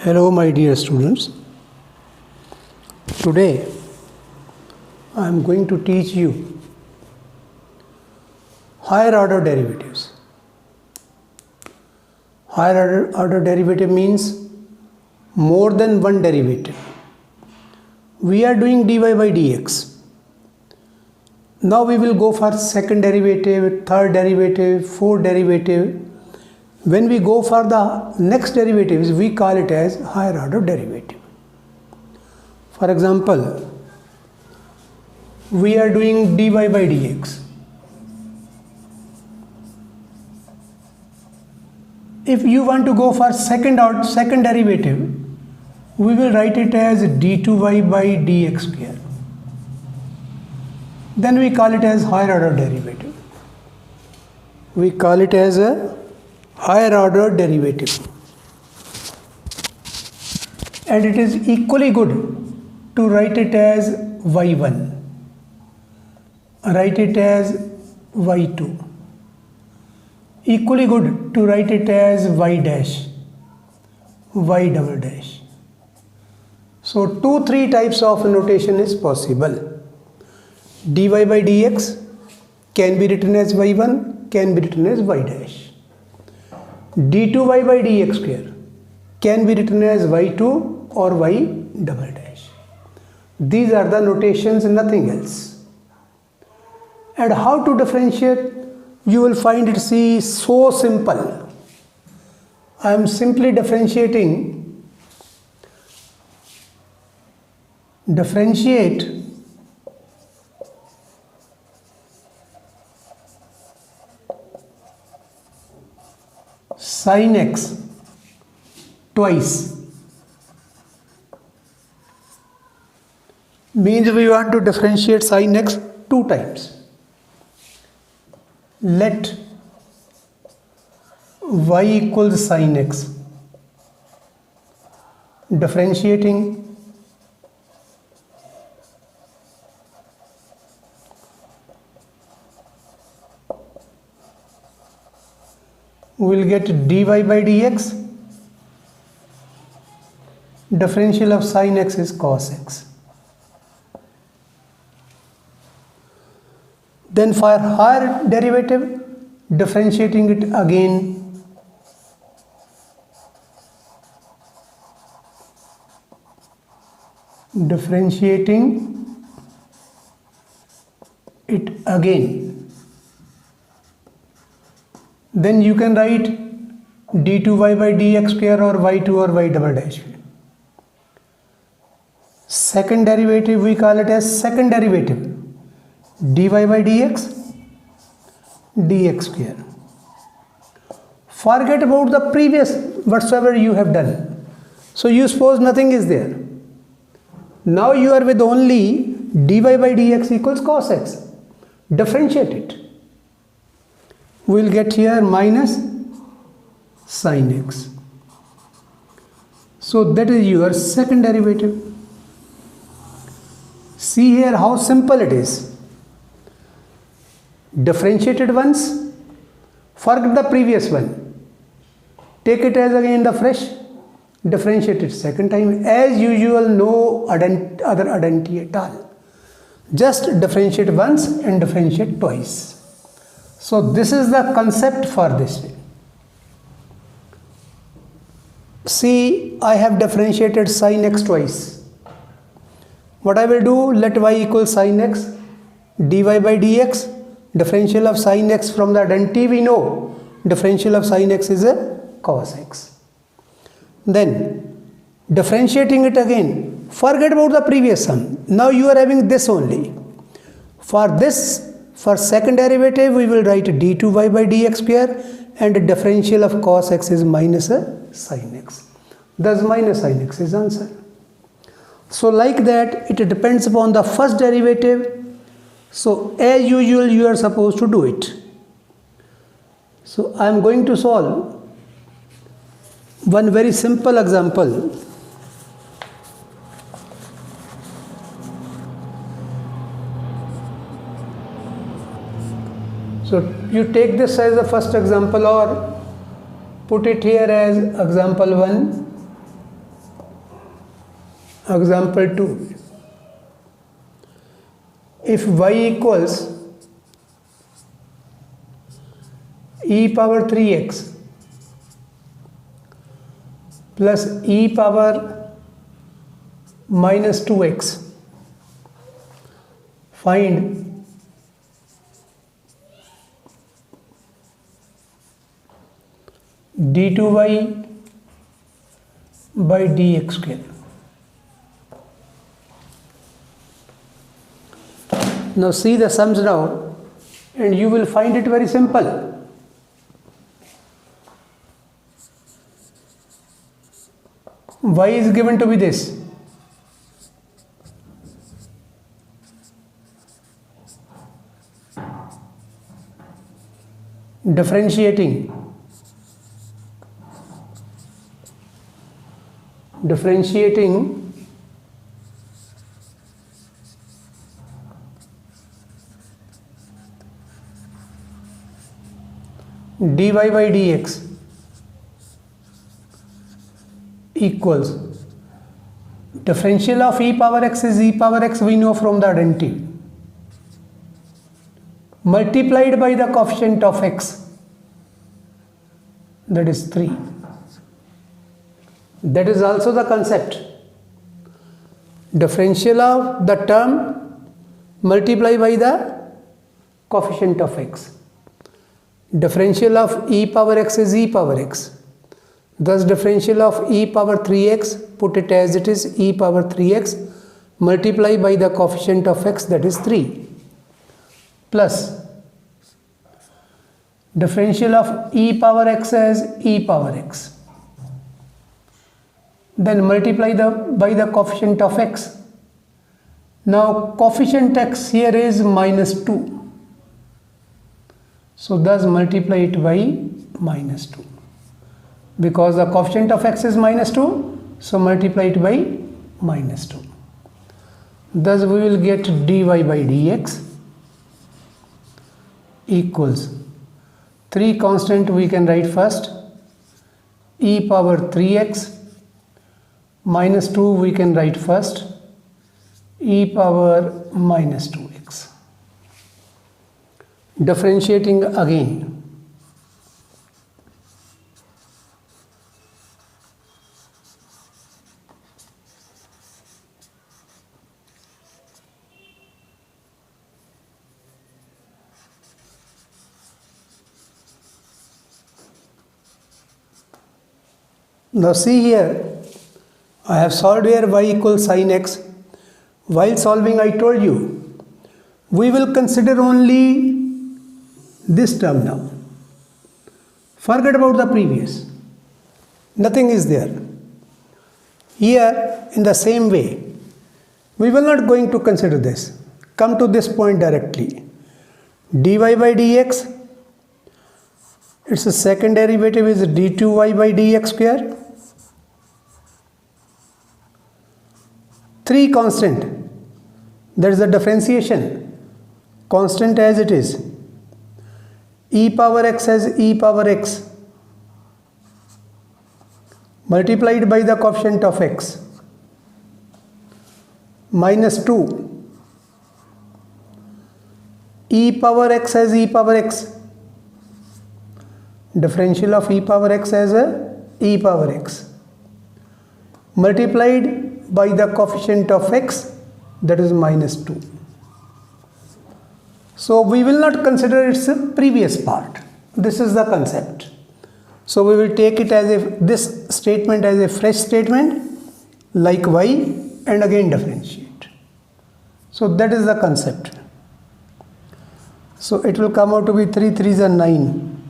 Hello my dear students. Today I am going to teach you higher order derivatives. Higher order derivative means more than one derivative. We are doing dy by dx. Now we will go for second derivative, third derivative, fourth derivative. When we go for the next derivatives, we call it as higher order derivative. For example, we are doing dy by dx. If you want to go for second derivative, we will write it as d2y by dx square. Then we call it as higher order derivative. We call it as a higher order derivative. And it is equally good to write it as y1, write it as y2. Equally good to write it as y dash, y double dash. So 2-3 types of notation is possible. Dy by dx can be written as y1, can be written as y dash. d2y by dx square can be written as y2 or y double dash. These are the notations, nothing else. And how to differentiate? You will find it so simple. I am simply differentiate sin x twice. Means we want to differentiate sin x 2 times. Let y equals sin x. Differentiating we will get dy by dx. Differential of sin x is cos x. Then for higher derivative, differentiating it again, then you can write d2y by dx square or y2 or y double dash. Second derivative, we call it as second derivative, dy by dx square. Forget about the previous whatsoever you have done. So you suppose nothing is there. Now you are with only dy by dx equals cos x. Differentiate it. We will get here minus sin x. So that is your second derivative. See here how simple it is. Differentiate it once, forget the previous one, take it as again the fresh, differentiate it second time. As usual, no other identity at all. Just differentiate once and differentiate twice. So this is the concept for this. See, I have differentiated sin x twice. What I will do, let y equal sin x, dy by dx. Differential of sin x from the identity we know, differential of sin x is a cos x. Then differentiating it again, forget about the previous sum. Now you are having this only. For second derivative, we will write d2y by dx square, and the differential of cos x is minus a sin x. Thus minus sin x is answer. So like that, it depends upon the first derivative. So as usual, you are supposed to do it. So I am going to solve one very simple example. So you take this as the first example or put it here as example 1 Example 2. If y equals e power 3x plus e power minus 2x, find d2y by dx square. Now see the sums down and you will find it very simple. Y is given to be this. Differentiating dy by dx equals differential of e power x is e power x, we know from the identity, multiplied by the coefficient of x, that is 3. That is also the concept. Differential of the term multiplied by the coefficient of x. Differential of e power x is e power x. Thus differential of e power 3x, put it as it is, e power 3x multiplied by the coefficient of x, that is 3, plus differential of e power x as e power x, then multiply by the coefficient of x. Now coefficient x here is minus 2. So thus multiply it by minus 2. Because the coefficient of x is minus 2, so multiply it by minus 2. Thus we will get dy by dx equals 3 constant we can write first, e power 3x minus 2 we can write first, e power minus 2x. Differentiating again. Now see here, I have solved here y equals sin x. While solving I told you, we will consider only this term now. Forget about the previous. Nothing is there. Here in the same way, we will not going to consider this. Come to this point directly. dy by dx, its second derivative is d2y by dx square. 3 constant, that is the differentiation, constant as it is, e power x as e power x multiplied by the coefficient of x, minus 2, e power x as e power x, differential of e power x as e power x multiplied by the coefficient of x, that is minus 2. So we will not consider its previous part. This is the concept. So we will take it as if this statement as a fresh statement like y and again differentiate. So that is the concept. So it will come out to be 3 3s are 9,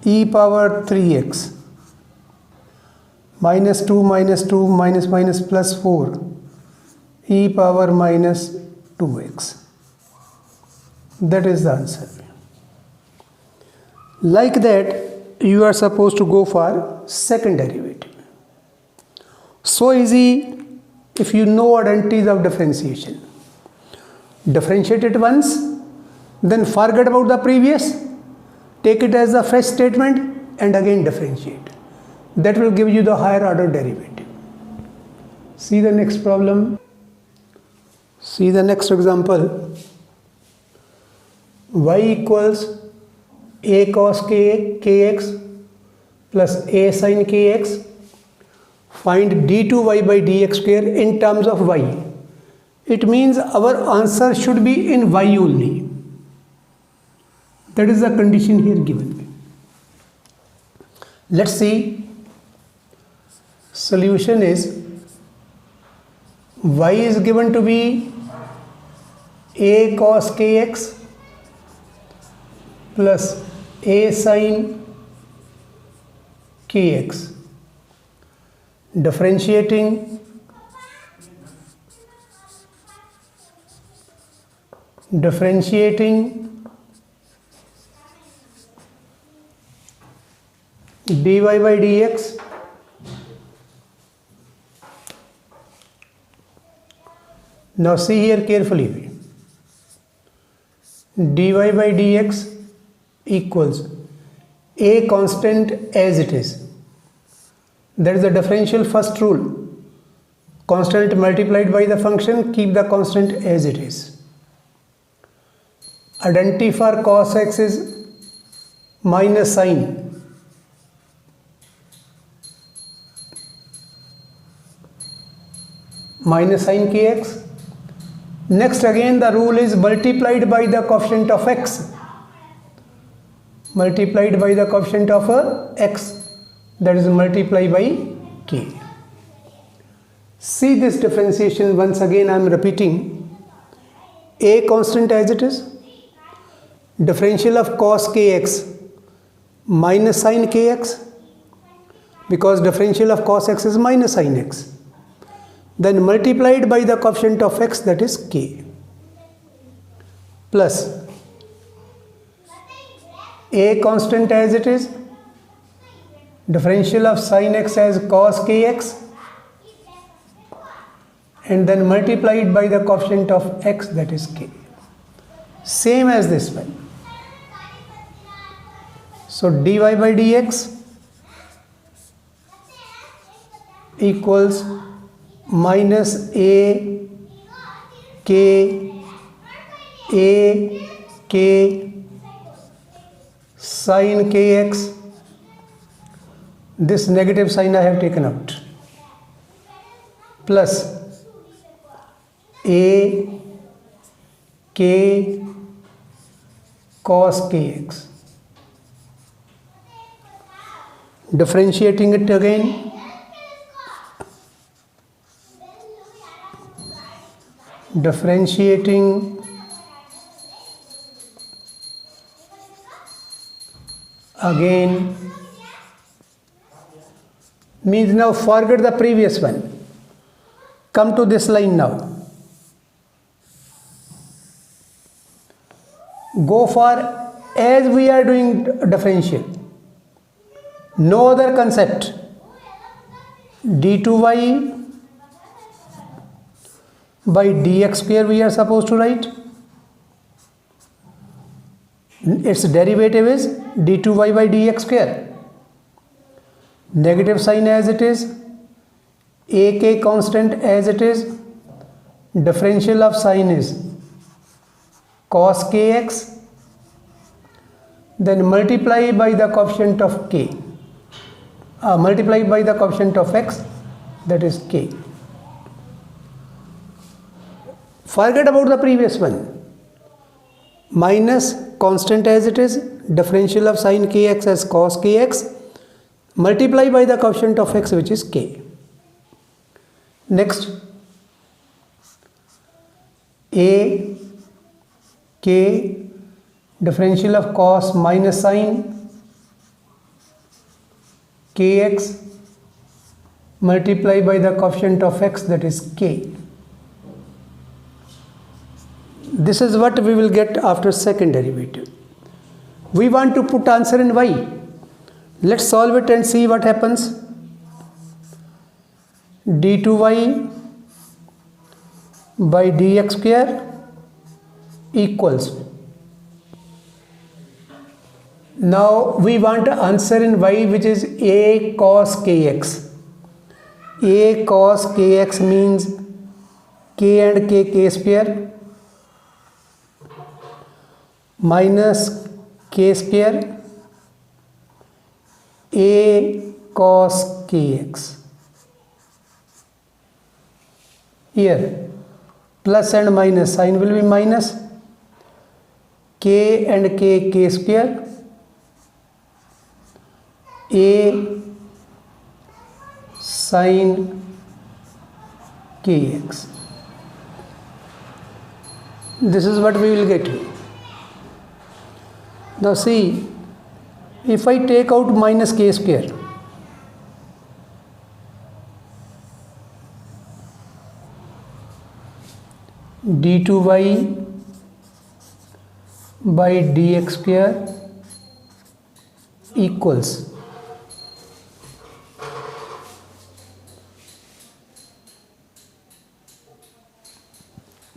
e power 3x minus 2 minus minus plus 4, e power minus 2x. That is the answer. Like that, you are supposed to go for second derivative. So easy if you know identities of differentiation. Differentiate it once, then forget about the previous, take it as a fresh statement and again differentiate. That will give you the higher order derivative. See the next problem. See the next example. Y equals a cos kx plus a sin kx. Find d2y by dx square in terms of y. It means our answer should be in y only. That is the condition here given. Let's see. Solution is y is given to be a cos kx plus a sin kx. Differentiating dy by dx now see here carefully, dy by dx equals a constant as it is. That is the differential first rule. Constant multiplied by the function, keep the constant as it is. Identity for cos x is minus sin. Minus sin kx. Next again the rule is multiplied by the coefficient of x. Multiplied by the coefficient of x. That is multiplied by k. See this differentiation once again. I am repeating. A constant as it is. Differential of cos kx minus sin kx, because differential of cos x is minus sin x. Then multiplied by the coefficient of x, that is k, plus a constant as it is, differential of sin x as cos kx, and then multiplied by the coefficient of x, that is k. Same as this one. So dy by dx equals minus a k sin kx. This negative sign I have taken out, plus a k cos kx. Differentiating it again, means now forget the previous one. Come to this line now. Go for as we are doing differential. No other concept. d2y by dx square we are supposed to write. Its derivative is d2y by dx square. Negative sign as it is, ak constant as it is, differential of sign is cos kx, then multiply by the coefficient of k, multiply by the coefficient of x, that is k. Forget about the previous one. Minus constant as it is, differential of sin kx as cos kx, multiply by the coefficient of x, which is k. Next, a k differential of cos minus sin kx, multiply by the coefficient of x, that is k. This is what we will get after second derivative. We want to put answer in y. Let's solve it and see what happens. d2y by dx square equals. Now we want answer in y, which is a cos kx. A cos kx means k and k square minus k square A cos kx. Here plus and minus sign will be minus, k and k square A sin kx. This is what we will get. Now see, if I take out minus k square, d2y by dx square equals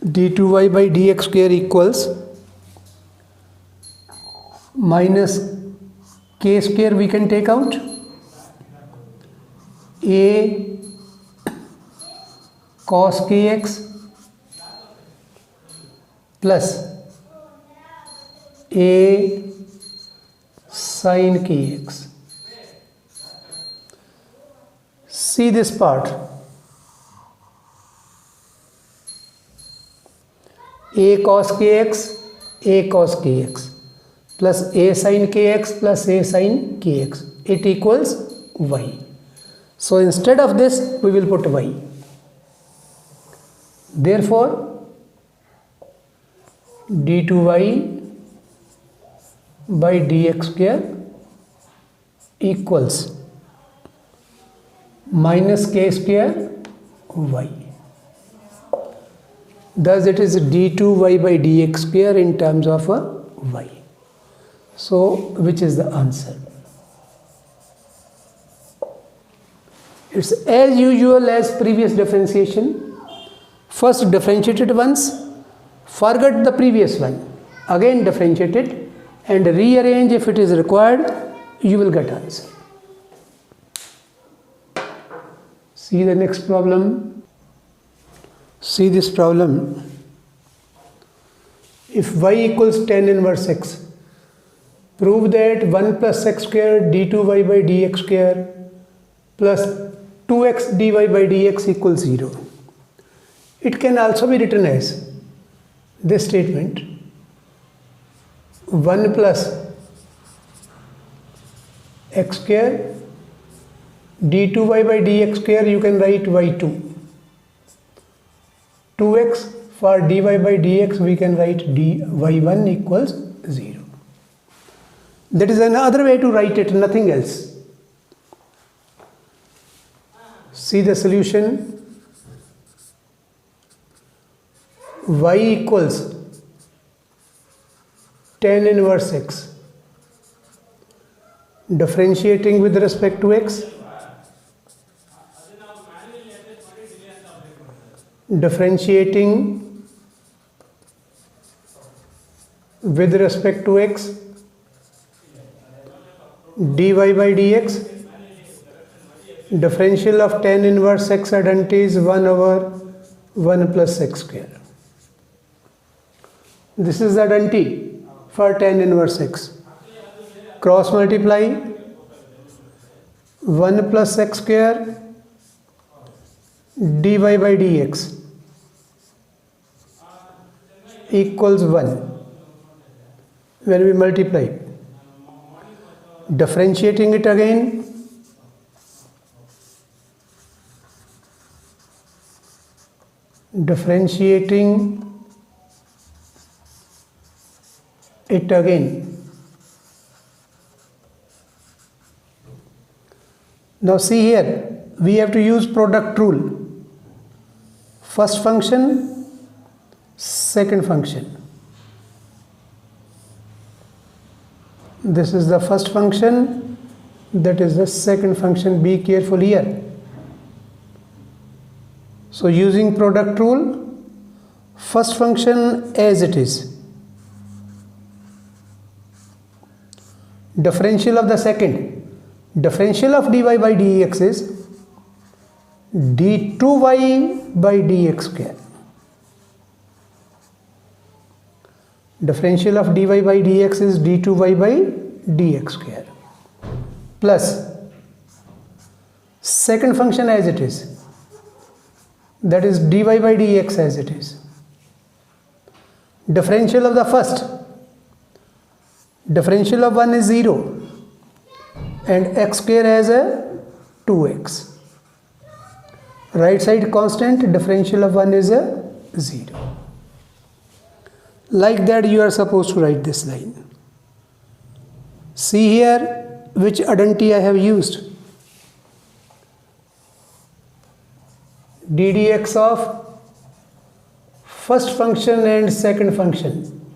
d2y by dx square equals minus k square we can take out, a cos kx plus a sin kx. See this part, a cos kx plus a sin kx plus a sin kx, it equals y. So instead of this we will put y. Therefore d2y by dx square equals minus k square y. Thus it is d2y by dx square in terms of a y. So which is the answer? It's as usual as previous differentiation. First differentiated once, forget the previous one, again differentiate it and rearrange if it is required, you will get answer. See the next problem. See this problem. If y equals tan inverse x, prove that 1 plus x square d2y by dx square plus 2x dy by dx equals 0. It can also be written as this statement, 1 plus x square d2y by dx square, you can write y2. 2x for dy by dx we can write dy1 equals 0. That is another way to write it, nothing else. See the solution. Y equals tan inverse x, differentiating with respect to x, differentiating with respect to x, dy by dx, differential of tan inverse x identity is 1 over 1 plus x square. This is the identity for tan inverse x. Cross multiply 1 plus x square dy by dx equals 1. When we multiply, differentiating it again, differentiating it again. Now see here, we have to use product rule. First function, second function. This is the first function, that is the second function. Be careful here. So using product rule, first function as it is, differential of the second, differential of dy by dx is d2y by dx square. Differential of dy by dx is d2y by dx square plus second function as it is, that is dy by dx as it is. Differential of the first, differential of 1 is 0 and x square as a 2x. Right side constant, differential of 1 is a 0. Like that you are supposed to write this line. See here which identity I have used. ddx of first function and second function.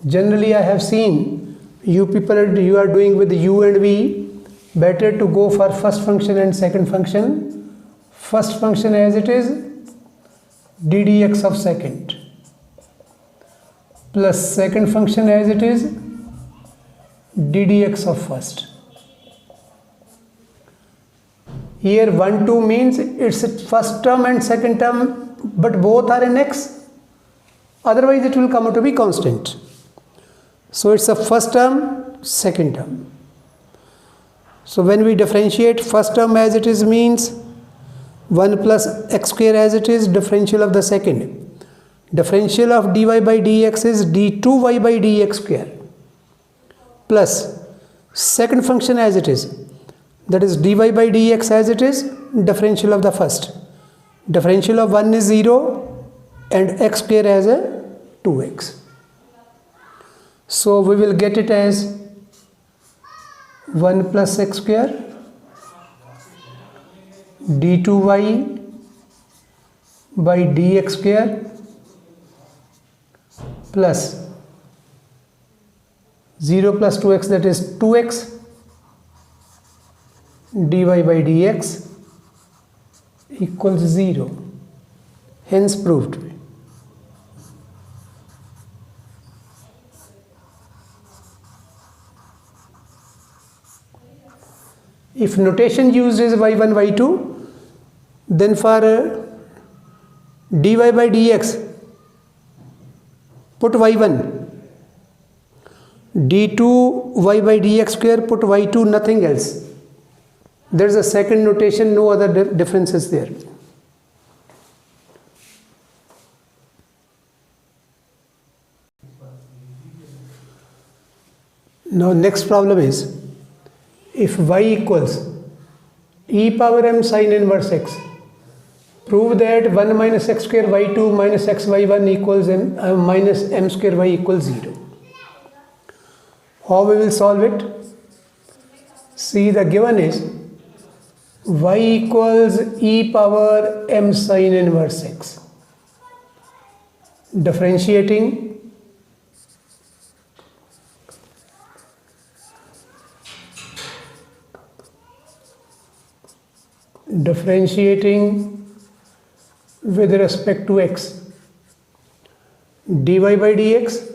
Generally I have seen you people, you are doing with u and v, better to go for first function and second function. First function as it is, ddx of second, plus second function as it is, ddx of first. Here 1 2 means it's first term and second term, but both are in x, otherwise it will come out to be constant. So it's a first term, second term. So when we differentiate first term as it is means 1 plus x square as it is, differential of the second. Differential of dy by dx is d2y by dx square plus second function as it is, that is dy by dx as it is, differential of the first. Differential of 1 is 0 and x square as a 2x. So we will get it as 1 plus x square d2y by dx square plus 0 plus 2x, that is 2x, dy by dx equals 0. Hence proved. If notation used is y1 y2, then for dy by dx put y1, d2y by dx square put y2, nothing else. There is a second notation, no other differences there. Now next problem is, if y equals e power m sin inverse x, prove that 1 minus x square y2 minus x y1 equals minus m square y equals 0. How we will solve it? See, the given is y equals e power m sin inverse x. Differentiating with respect to x, dy by dx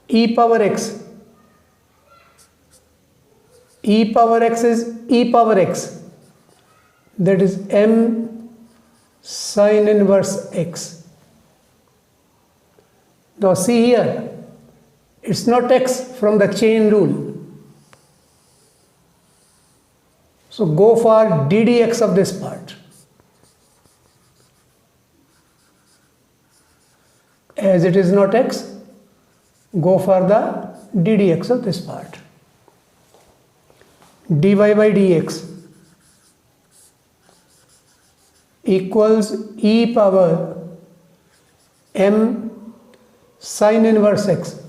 e power x. E power x is e power x, that is m sin inverse x. Now see here, it's not x from the chain rule. So go for ddx of this part. As it is not x, go for the ddx of this part. dy by dx equals e power m sin inverse x,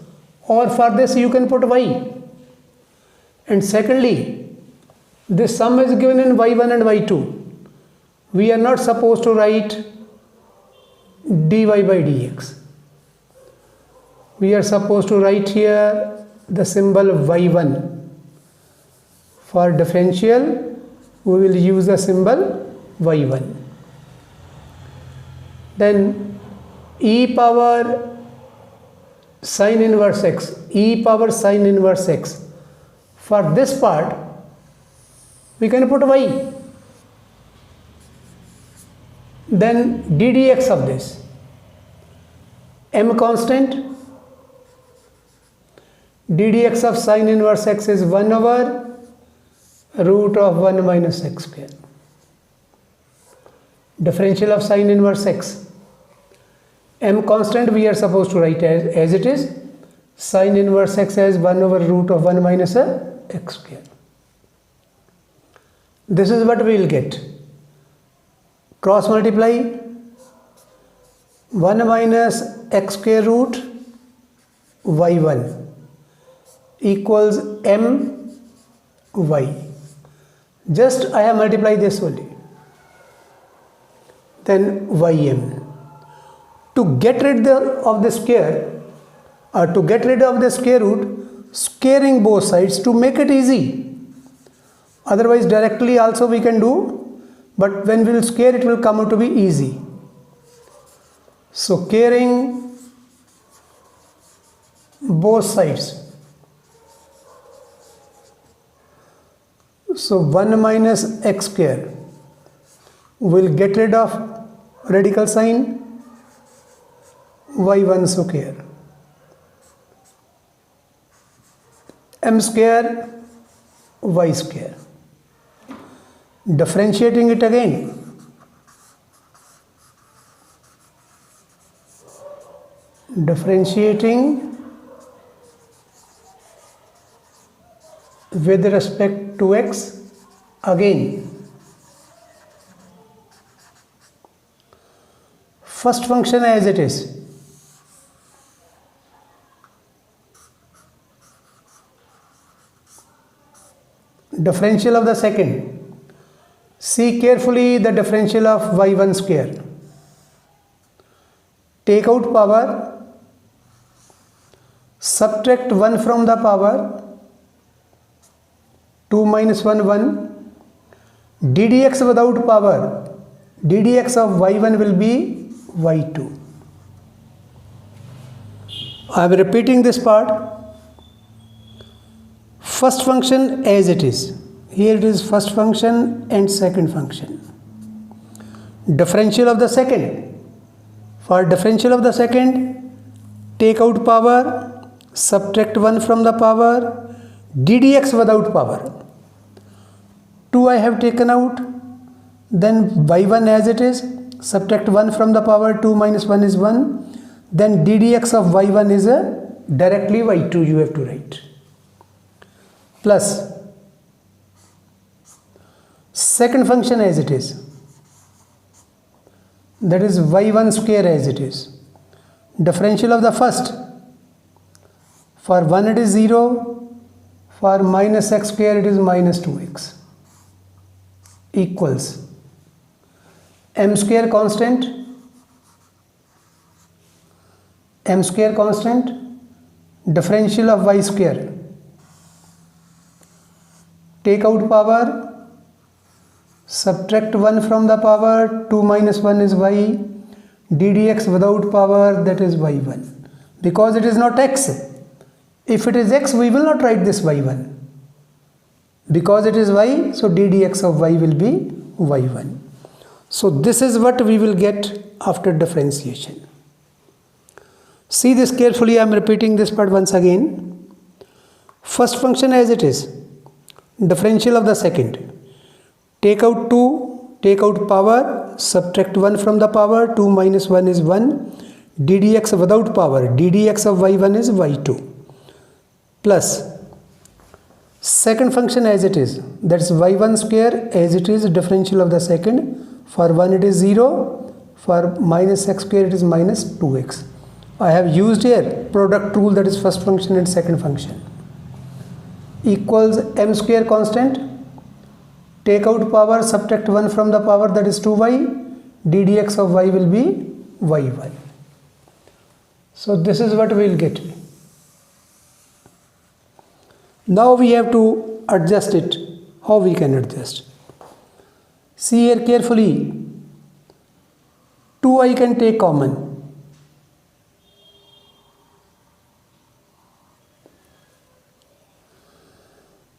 or for this you can put y. And secondly, this sum is given in y1 and y2. We are not supposed to write dy by dx. We are supposed to write here the symbol y1. For differential, we will use the symbol y1. Then e power sin inverse x, e power sin inverse x. For this part, we can put y. Then d dx of this, m constant, d dx of sine inverse x is 1 over root of 1 minus x square. Differential of sine inverse x, m constant we are supposed to write as it is, sine inverse x as 1 over root of 1 minus x square. This is what we will get. Cross multiply 1 minus x square root y1 equals m y. Just I have multiplied this only. Then ym. To get rid of the square, or to get rid of the square root, squaring both sides to make it easy. Otherwise directly also we can do, but when we will square it will come out to be easy. So squaring both sides. So 1 minus x square will get rid of radical sign y1 square. M square y square. Differentiating it again, differentiating with respect to x again. First function as it is, differential of the second. See carefully the differential of y1 square. Take out power, subtract 1 from the power, 2 minus 1 1, d dx without power, d dx of y1 will be y2. I am repeating this part. First function as it is. Here it is first function and second function. Differential of the second. For differential of the second, take out power, subtract 1 from the power, d dx without power. 2 I have taken out, then y1 as it is, subtract 1 from the power, 2 minus 1 is 1, then d dx of y1 is directly y2 you have to write. Plus second function as it is, that is y1 square as it is. Differential of the first, for 1 it is 0, for minus x square it is minus 2x, equals m square constant, differential of y square, take out power, subtract 1 from the power, 2 minus 1 is y, d dx without power, that is y1. Because it is not x. If it is x, we will not write this y1. Because it is y, so d dx of y will be y1. So this is what we will get after differentiation. See this carefully, I am repeating this part once again. First function as it is, differential of the second. Take out 2, take out power, subtract 1 from the power, 2 minus 1 is 1, d dx without power, d dx of y1 is y2, plus second function as it is, that's y1 square as it is, differential of the second, for 1 it is 0, for minus x square it is minus 2x. I have used here product rule, that is first function and second function, equals m square constant, take out power, subtract 1 from the power, that is 2y, d dx of y will be y1. So this is what we will get. Now we have to adjust it. How we can adjust? See here carefully, 2I can take common.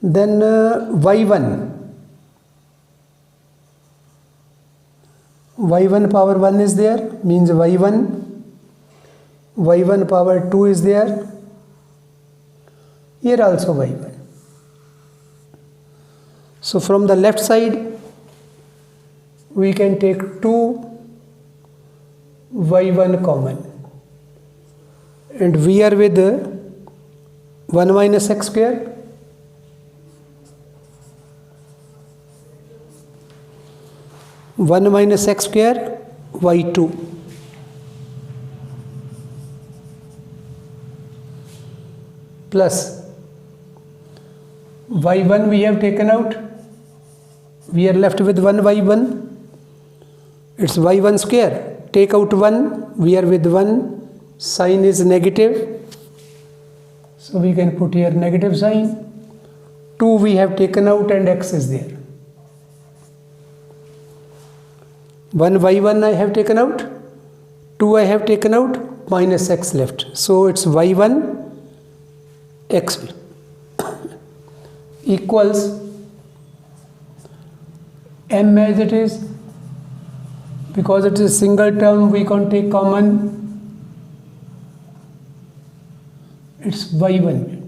Then y1, y1 power 1 is there, means y1 power 2 is there, here also y1. So from the left side we can take 2 y1 common, and we are with 1 minus x square. One minus x square y2 plus y1 we have taken out, we are left with 1 y1, it's y1 square, take out 1, we are with 1, sign is negative, so we can put here negative sign. 2 we have taken out and x is there. 1 y1 I have taken out, 2 I have taken out, minus x left. So it's y1 x equals m as it is. Because it is a single term, we can take common. It's y1.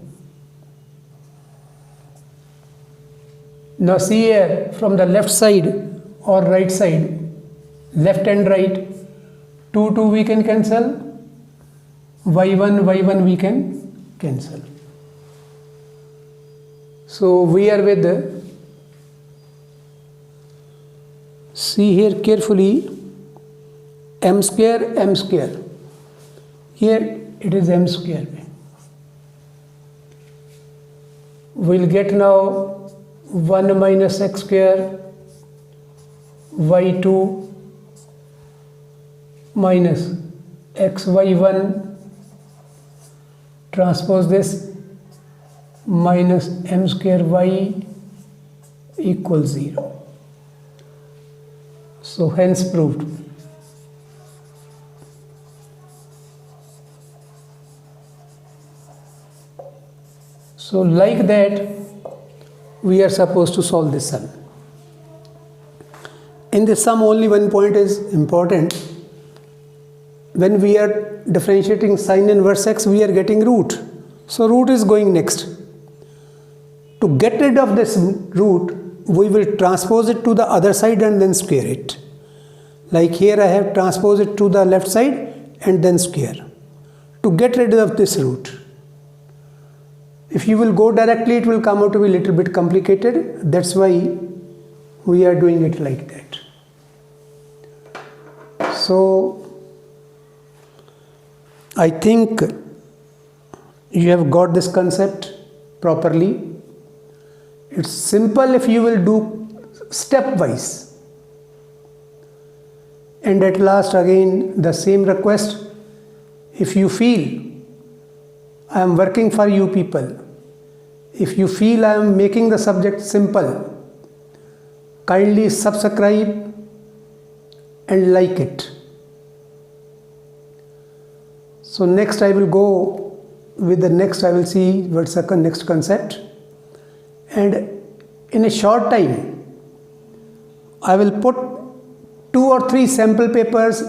Now see here, from the left side or right side, left and right, 2 we can cancel, y1 we can cancel. So we are with, see here carefully, m square, here it is m square. We'll get now 1 minus x square y2 minus xy1 transpose this minus m square y equals 0. So hence proved. So like that we are supposed to solve this sum. In this sum only one point is important. When we are differentiating sine inverse x, we are getting root. So root is going next. To get rid of this root, we will transpose it to the other side and then square it. Like here I have transposed it to the left side and then square. To get rid of this root. If you will go directly, it will come out to be a little bit complicated. That's why we are doing it like that. So I think you have got this concept properly. It's simple if you will do stepwise. And at last again the same request, if you feel I am working for you people, if you feel I am making the subject simple, kindly subscribe and like it. So next I will go with the next, I will see what's the next concept, and in a short time I will put 2 or 3 sample papers